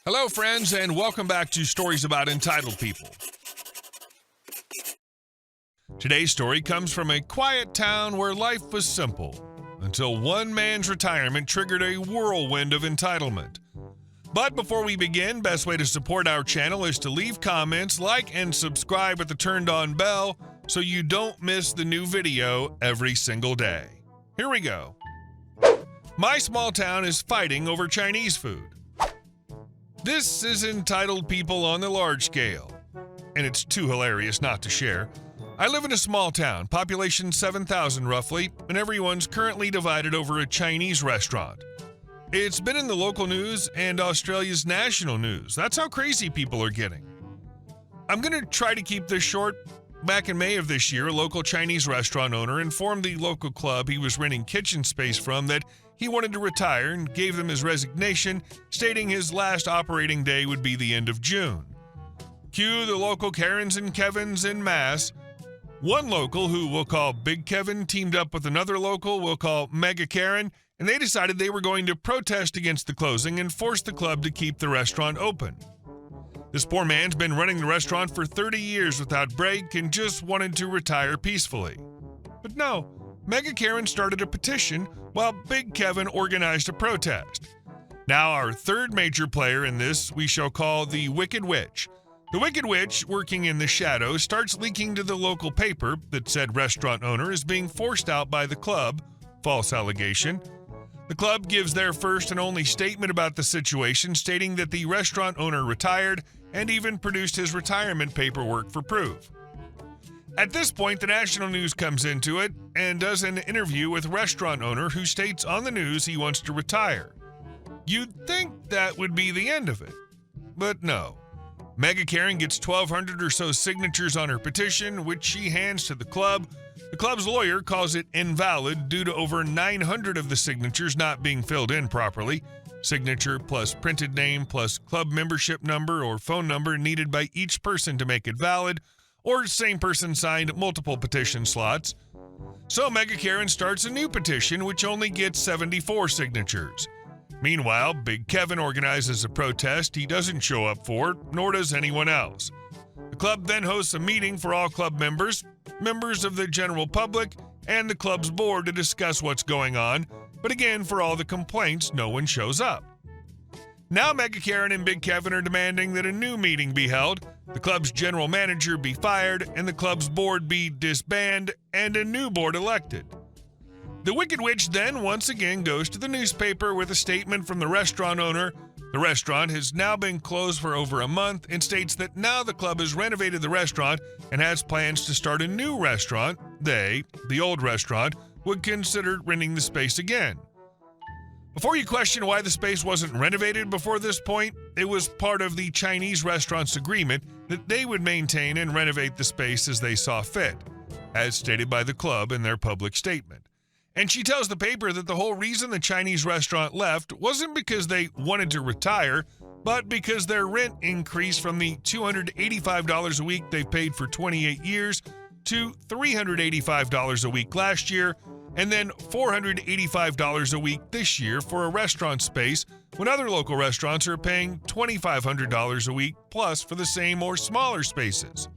Hello, friends, and welcome back to Stories About Entitled People. Today's story comes from a quiet town where life was simple, until one man's retirement triggered a whirlwind of entitlement. But before we begin, best way to support our channel is to leave comments, like, and subscribe with the turned-on bell so you don't miss the new video every single day. Here we go. My small town is fighting over Chinese food. This is Entitled People on the large scale, and it's too hilarious not to share. I live in a small town, population 7,000 roughly, and everyone's currently divided over a Chinese restaurant. It's been in the local news and Australia's national news. That's how crazy people are getting. I'm going to try to keep this short. Back in May of this year, a local Chinese restaurant owner informed the local club he was renting kitchen space from that he wanted to retire and gave them his resignation, stating his last operating day would be the end of June. Cue the local Karens and Kevins en masse. One local, who we'll call Big Kevin, teamed up with another local we'll call Mega Karen, and they decided they were going to protest against the closing and force the club to keep the restaurant open. This poor man's been running the restaurant for 30 years without break and just wanted to retire peacefully. But no, Mega Karen started a petition while Big Kevin organized a protest. Now our third major player in this we shall call the Wicked Witch. The Wicked Witch, working in the shadows, starts leaking to the local paper that said restaurant owner is being forced out by the club. False allegation. The club gives their first and only statement about the situation, stating that the restaurant owner retired and even produced his retirement paperwork for proof. At this point, the national news comes into it and does an interview with restaurant owner who states on the news he wants to retire. You'd think that would be the end of it, but no. Mega Karen gets 1,200 or so signatures on her petition, which she hands to the club. The club's lawyer calls it invalid due to over 900 of the signatures not being filled in properly. Signature plus printed name plus club membership number or phone number needed by each person to make it valid, or same person signed multiple petition slots. So Mega Karen starts a new petition which only gets 74 signatures. Meanwhile, Big Kevin organizes a protest he doesn't show up for, nor does anyone else. The club then hosts a meeting for all club members, members of the general public, and the club's board to discuss what's going on, but again, for all the complaints, no one shows up. Now Mega Karen and Big Kevin are demanding that a new meeting be held, the club's general manager be fired, and the club's board be disbanded, and a new board elected. The Wicked Witch then once again goes to the newspaper with a statement from the restaurant owner. The restaurant has now been closed for over a month and states that now the club has renovated the restaurant and has plans to start a new restaurant. They, the old restaurant, would consider renting the space again. Before you question why the space wasn't renovated before this point, it was part of the Chinese restaurant's agreement that they would maintain and renovate the space as they saw fit, as stated by the club in their public statement. And she tells the paper that the whole reason the Chinese restaurant left wasn't because they wanted to retire, but because their rent increased from the $285 a week they've paid for 28 years to $385 a week last year, and then $485 a week this year for a restaurant space when other local restaurants are paying $2,500 a week plus for the same or smaller spaces.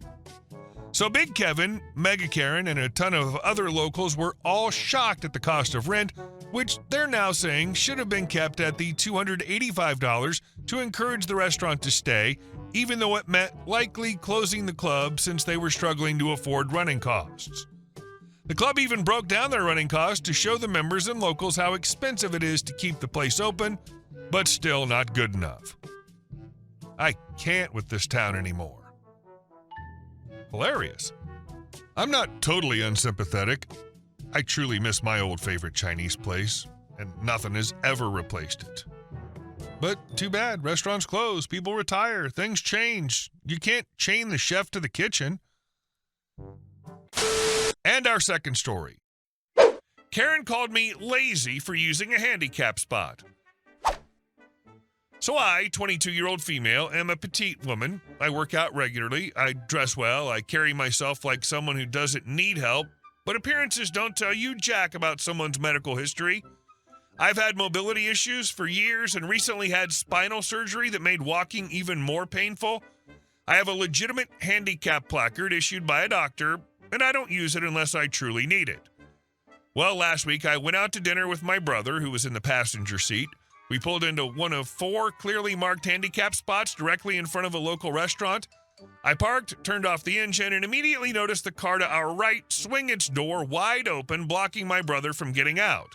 So Big Kevin, Mega Karen, and a ton of other locals were all shocked at the cost of rent, which they're now saying should have been kept at the $285 to encourage the restaurant to stay, even though it meant likely closing the club since they were struggling to afford running costs. The club even broke down their running costs to show the members and locals how expensive it is to keep the place open, but still not good enough. I can't with this town anymore. Hilarious. I'm not totally unsympathetic. I truly miss my old favorite Chinese place, and nothing has ever replaced it. But too bad, restaurants close, people retire, things change. You can't chain the chef to the kitchen. And our second story. Karen called me lazy for using a handicap spot. So I, 22-year-old female, am a petite woman. I work out regularly, I dress well, I carry myself like someone who doesn't need help, but appearances don't tell you jack about someone's medical history. I've had mobility issues for years and recently had spinal surgery that made walking even more painful. I have a legitimate handicap placard issued by a doctor, and I don't use it unless I truly need it. Well, last week I went out to dinner with my brother, who was in the passenger seat. We pulled into one of 4 clearly marked handicap spots directly in front of a local restaurant. I parked, turned off the engine, and immediately noticed the car to our right swing its door wide open, blocking my brother from getting out.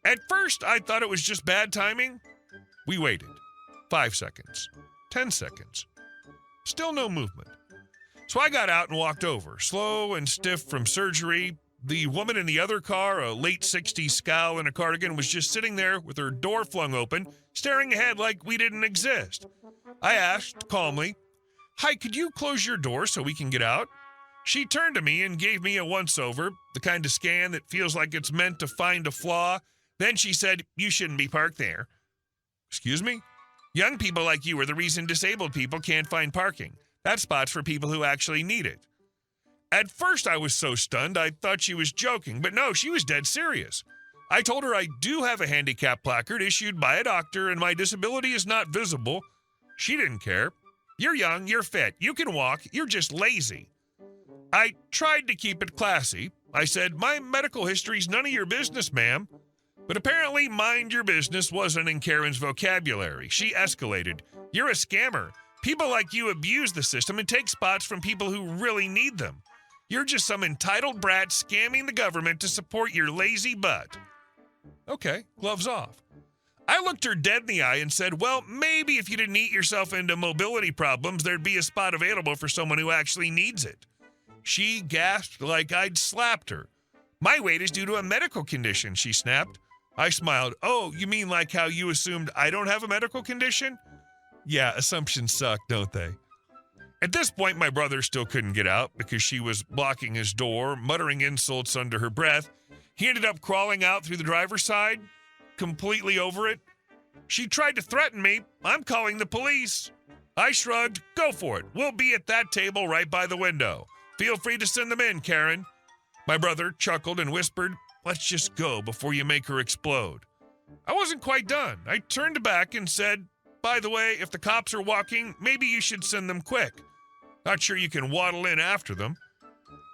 At first, I thought it was just bad timing. We waited. 5 seconds. 10 seconds. Still no movement. So I got out and walked over, slow and stiff from surgery. The woman in the other car, a late 60s scowl in a cardigan, was just sitting there with her door flung open, staring ahead like we didn't exist. I asked calmly, "Hi, could you close your door so we can get out?" She turned to me and gave me a once-over, the kind of scan that feels like it's meant to find a flaw. Then she said, "You shouldn't be parked there." Excuse me? Young people like you are the reason disabled people can't find parking. That spot's for people who actually need it. At first I was so stunned I thought she was joking, but no, she was dead serious. I told her I do have a handicap placard issued by a doctor and my disability is not visible. She didn't care. "You're young, you're fit, you can walk, you're just lazy." I tried to keep it classy. I said, "My medical history's none of your business, ma'am." But apparently, mind your business wasn't in Karen's vocabulary. She escalated. "You're a scammer. People like you abuse the system and take spots from people who really need them. You're just some entitled brat scamming the government to support your lazy butt." Okay, gloves off. I looked her dead in the eye and said, "Well, maybe if you didn't eat yourself into mobility problems, there'd be a spot available for someone who actually needs it." She gasped like I'd slapped her. "My wait is due to a medical condition," she snapped. I smiled. "Oh, you mean like how you assumed I don't have a medical condition?" Yeah, assumptions suck, don't they? At this point, my brother still couldn't get out because she was blocking his door, muttering insults under her breath. He ended up crawling out through the driver's side, completely over it. She tried to threaten me. "I'm calling the police." I shrugged. "Go for it. We'll be at that table right by the window. Feel free to send them in, Karen." My brother chuckled and whispered, "Let's just go before you make her explode." I wasn't quite done. I turned back and said, "By the way, if the cops are walking, maybe you should send them quick. Not sure you can waddle in after them."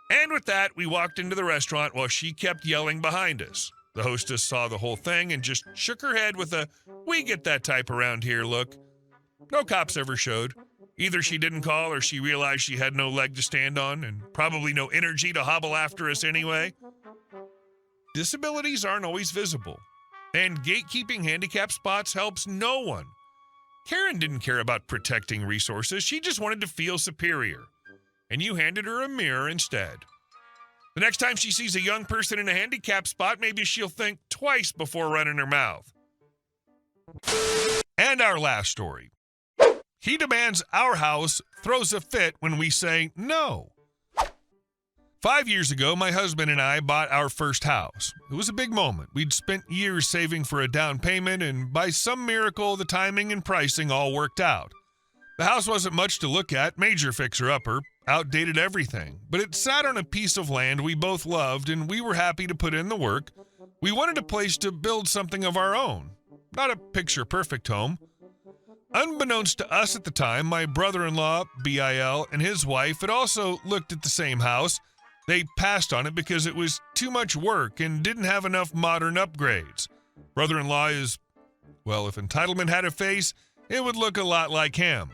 And with that, we walked into the restaurant while she kept yelling behind us. The hostess saw the whole thing and just shook her head with a "we get that type around here" look. No cops ever showed. Either she didn't call or she realized she had no leg to stand on and probably no energy to hobble after us anyway. Disabilities aren't always visible, and gatekeeping handicap spots helps no one. Karen didn't care about protecting resources. She just wanted to feel superior, and you handed her a mirror instead. The next time she sees a young person in a handicap spot, maybe she'll think twice before running her mouth. And our last story. He demands our house, throws a fit when we say no. 5 years ago, my husband and I bought our first house. It was a big moment. We'd spent years saving for a down payment, and by some miracle, the timing and pricing all worked out. The house wasn't much to look at, major fixer-upper, outdated everything, but it sat on a piece of land we both loved, and we were happy to put in the work. We wanted a place to build something of our own, not a picture-perfect home. Unbeknownst to us at the time, my brother-in-law, Bill, and his wife had also looked at the same house. They passed on it because it was too much work and didn't have enough modern upgrades. Brother-in-law is, well, if entitlement had a face, it would look a lot like him.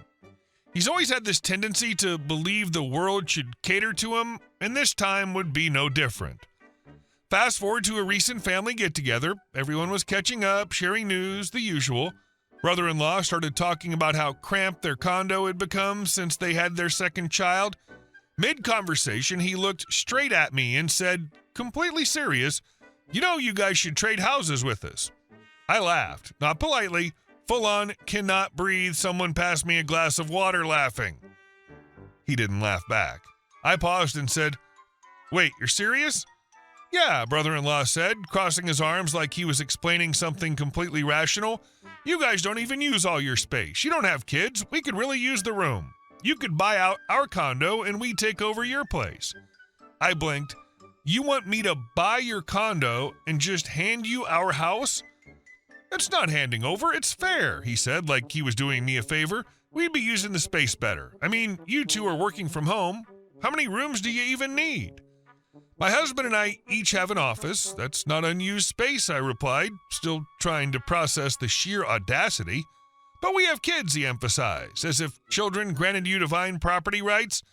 He's always had this tendency to believe the world should cater to him, and this time would be no different. Fast forward to a recent family get-together. Everyone was catching up, sharing news, the usual. Brother-in-law started talking about how cramped their condo had become since they had their second child. Mid-conversation, he looked straight at me and said, completely serious, "You know you guys should trade houses with us." I laughed, not politely, full-on, cannot breathe, someone pass me a glass of water laughing. He didn't laugh back. I paused and said, "Wait, you're serious?" "Yeah," brother-in-law said, crossing his arms like he was explaining something completely rational. "You guys don't even use all your space. You don't have kids. We could really use the room. You could buy out our condo and we take over your place." I blinked. "You want me to buy your condo and just hand you our house?" "It's not handing over, it's fair," he said, like he was doing me a favor. "We'd be using the space better. I mean, you two are working from home. How many rooms do you even need?" "My husband and I each have an office. That's not unused space," I replied, still trying to process the sheer audacity. "But we have kids," he emphasized, as if children granted you divine property rights.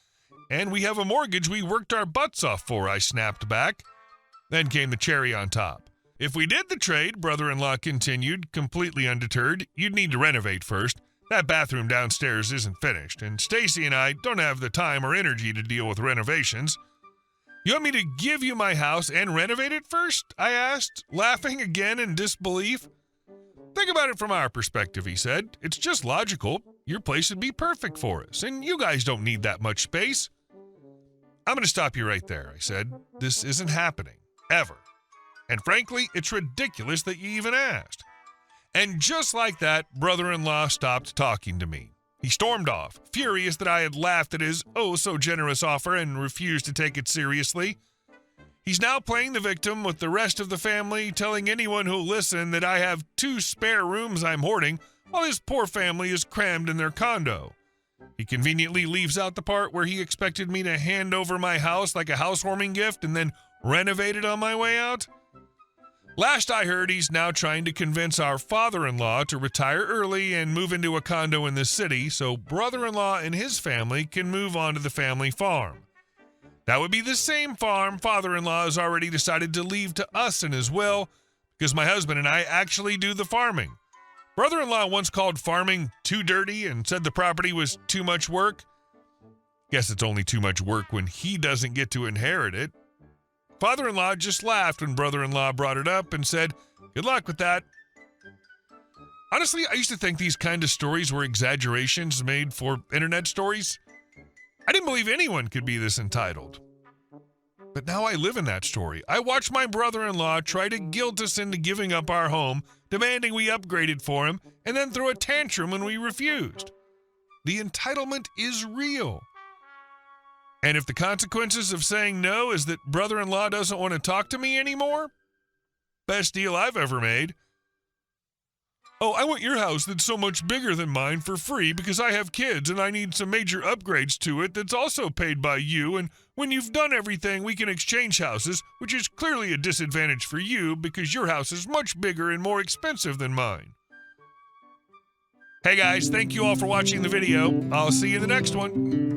"And we have a mortgage we worked our butts off for," I snapped back. Then came the cherry on top. "If we did the trade," brother-in-law continued, completely undeterred, "you'd need to renovate first. That bathroom downstairs isn't finished, and Stacy and I don't have the time or energy to deal with renovations." "You want me to give you my house and renovate it first?" I asked, laughing again in disbelief. "Think about it from our perspective," he said. "It's just logical. Your place would be perfect for us, and you guys don't need that much space." "I'm going to stop you right there," I said. "This isn't happening. Ever. And frankly, it's ridiculous that you even asked." And just like that, brother-in-law stopped talking to me. He stormed off, furious that I had laughed at his oh-so-generous offer and refused to take it seriously. He's now playing the victim with the rest of the family, telling anyone who'll listen that I have 2 spare rooms I'm hoarding, while his poor family is crammed in their condo. He conveniently leaves out the part where he expected me to hand over my house like a housewarming gift and then renovate it on my way out. Last I heard, he's now trying to convince our father-in-law to retire early and move into a condo in the city so brother-in-law and his family can move on to the family farm. That would be the same farm father-in-law has already decided to leave to us in his will, because my husband and I actually do the farming. Brother-in-law once called farming too dirty and said the property was too much work. Guess it's only too much work when he doesn't get to inherit it. Father-in-law just laughed when brother-in-law brought it up and said, "Good luck with that." Honestly, I used to think these kind of stories were exaggerations made for internet stories. I didn't believe anyone could be this entitled. But now I live in that story. I watched my brother-in-law try to guilt us into giving up our home, demanding we upgrade it for him, and then throw a tantrum when we refused. The entitlement is real. And if the consequences of saying no is that brother-in-law doesn't want to talk to me anymore, best deal I've ever made. "Oh, I want your house that's so much bigger than mine for free because I have kids and I need some major upgrades to it that's also paid by you, and when you've done everything, we can exchange houses, which is clearly a disadvantage for you because your house is much bigger and more expensive than mine." Hey guys, thank you all for watching the video. I'll see you in the next one.